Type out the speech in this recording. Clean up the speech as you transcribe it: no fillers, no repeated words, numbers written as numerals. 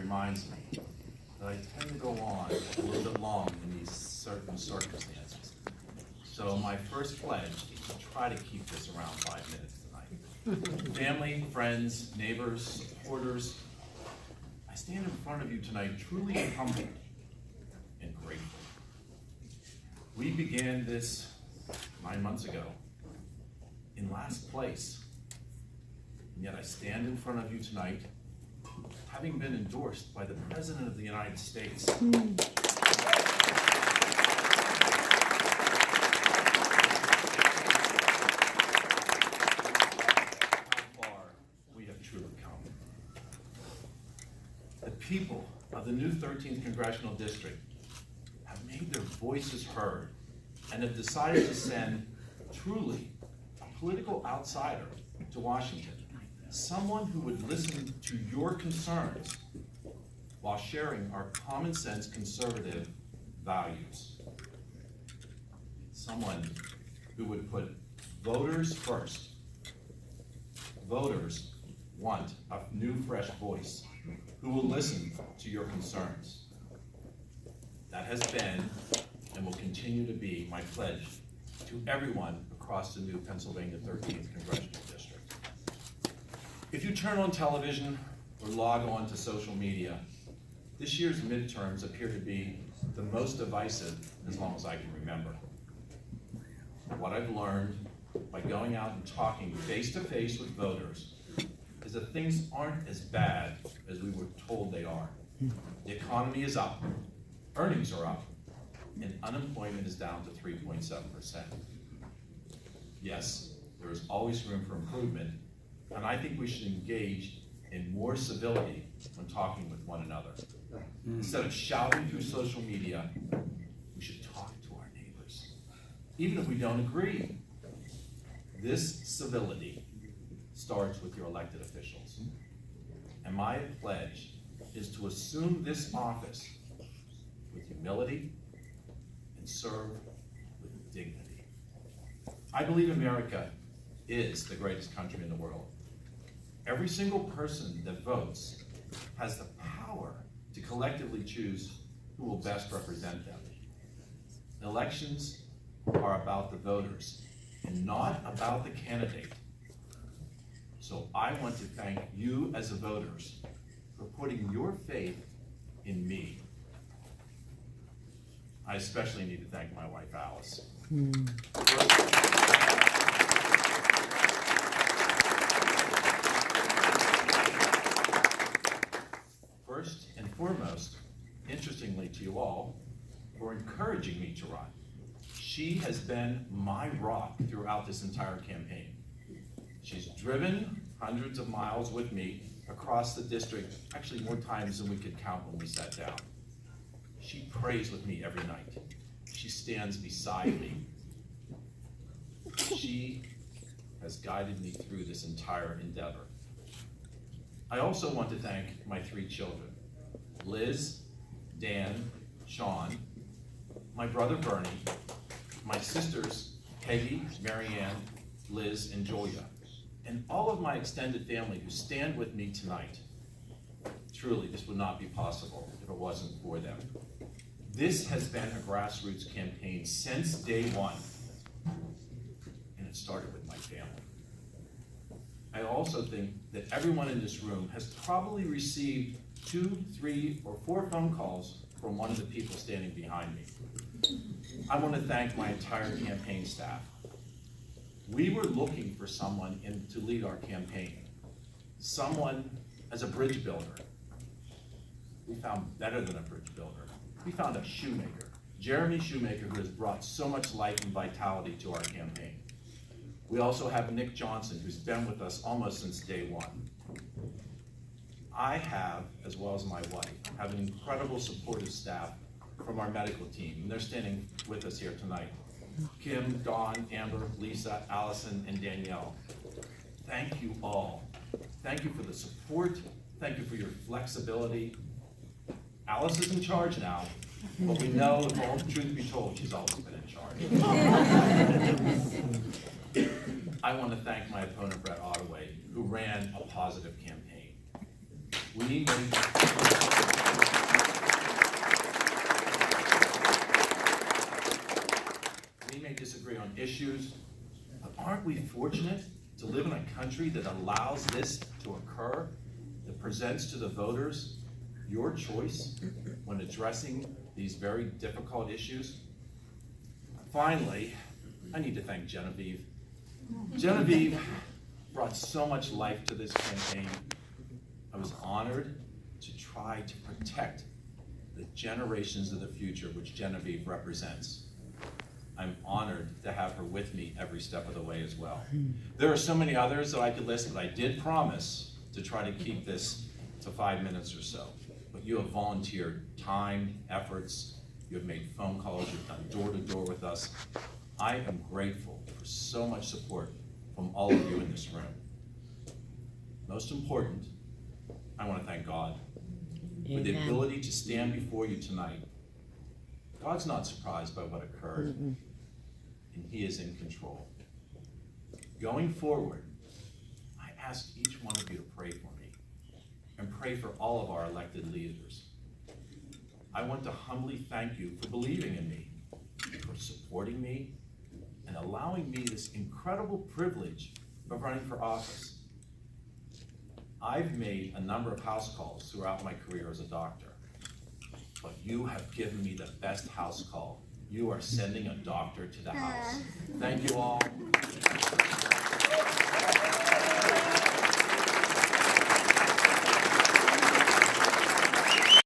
reminds me that I tend to go on a little bit long in these certain circumstances. So my first pledge is to try to keep this around 5 minutes tonight. Family, friends, neighbors, supporters, I stand in front of you tonight truly humbled and grateful. We began this 9 months ago in last place, and yet I stand in front of you tonight having been endorsed by the President of the United States. The people of the new 13th Congressional District have made their voices heard and have decided to send truly a political outsider to Washington, someone who would listen to your concerns while sharing our common sense conservative values. Someone who would put voters first. Voters want a new, fresh voice who will listen to your concerns. That has been and will continue to be my pledge to everyone across the new Pennsylvania 13th Congressional District. If you turn on television or log on to social media, this year's midterms appear to be the most divisive as long as I can remember. What I've learned by going out and talking face-to-face with voters is that things aren't as bad as we were told they are. The economy is up, earnings are up, and unemployment is down to 3.7%. Yes, there is always room for improvement, and I think we should engage in more civility when talking with one another. Instead of shouting through social media, we should talk to our neighbors, even if we don't agree. This civility starts with your elected officials. And my pledge is to assume this office with humility and serve with dignity. I believe America is the greatest country in the world. Every single person that votes has the power to collectively choose who will best represent them. Elections are about the voters and not about the candidate. So I want to thank you as the voters for putting your faith in me. I especially need to thank my wife, Alice. First and foremost, interestingly to you all, for encouraging me to run. She has been my rock throughout this entire campaign. She's driven hundreds of miles with me across the district, actually more times than we could count when we sat down. She prays with me every night. She stands beside me. She has guided me through this entire endeavor. I also want to thank my 3 children, Liz, Dan, Sean, my brother Bernie, my sisters Peggy, Marianne, Liz, and Julia, and all of my extended family who stand with me tonight. Truly, this would not be possible if it wasn't for them. This has been a grassroots campaign since day one, and it started with my family. I also think that everyone in this room has probably received 2, 3, or 4 phone calls from one of the people standing behind me. I want to thank my entire campaign staff. We were looking for someone to lead our campaign, someone as a bridge builder. We found better than a bridge builder. We found a shoemaker, Jeremy Shoemaker, who has brought so much life and vitality to our campaign. We also have Nick Johnson, who's been with us almost since day one. I have, as well as my wife, have an incredible supportive staff from our medical team, and they're standing with us here tonight. Kim, Dawn, Amber, Lisa, Allison, and Danielle. Thank you all. Thank you for the support. Thank you for your flexibility. Alice is in charge now, but we know, if all the truth be told, she's always been in charge. I want to thank my opponent, Brett Ottaway, who ran a positive campaign. We may disagree on issues, but aren't we fortunate to live in a country that allows this to occur, that presents to the voters your choice when addressing these very difficult issues? Finally, I need to thank Genevieve. Genevieve brought so much life to this campaign. I was honored to try to protect the generations of the future which Genevieve represents. I'm honored to have her with me every step of the way as well. There are so many others that I could list, but I did promise to try to keep this to 5 minutes or so. But you have volunteered time, efforts, you have made phone calls, you've done door-to-door with us. I am grateful for so much support from all of you in this room. Most important, I want to thank God for the ability to stand before you tonight. God's not surprised by what occurred, and He is in control. Going forward, I ask each one of you to pray for me and pray for all of our elected leaders. I want to humbly thank you for believing in me, for supporting me, and allowing me this incredible privilege of running for office. I've made a number of house calls throughout my career as a doctor, but you have given me the best house call. You are sending a doctor to the house. Thank you all.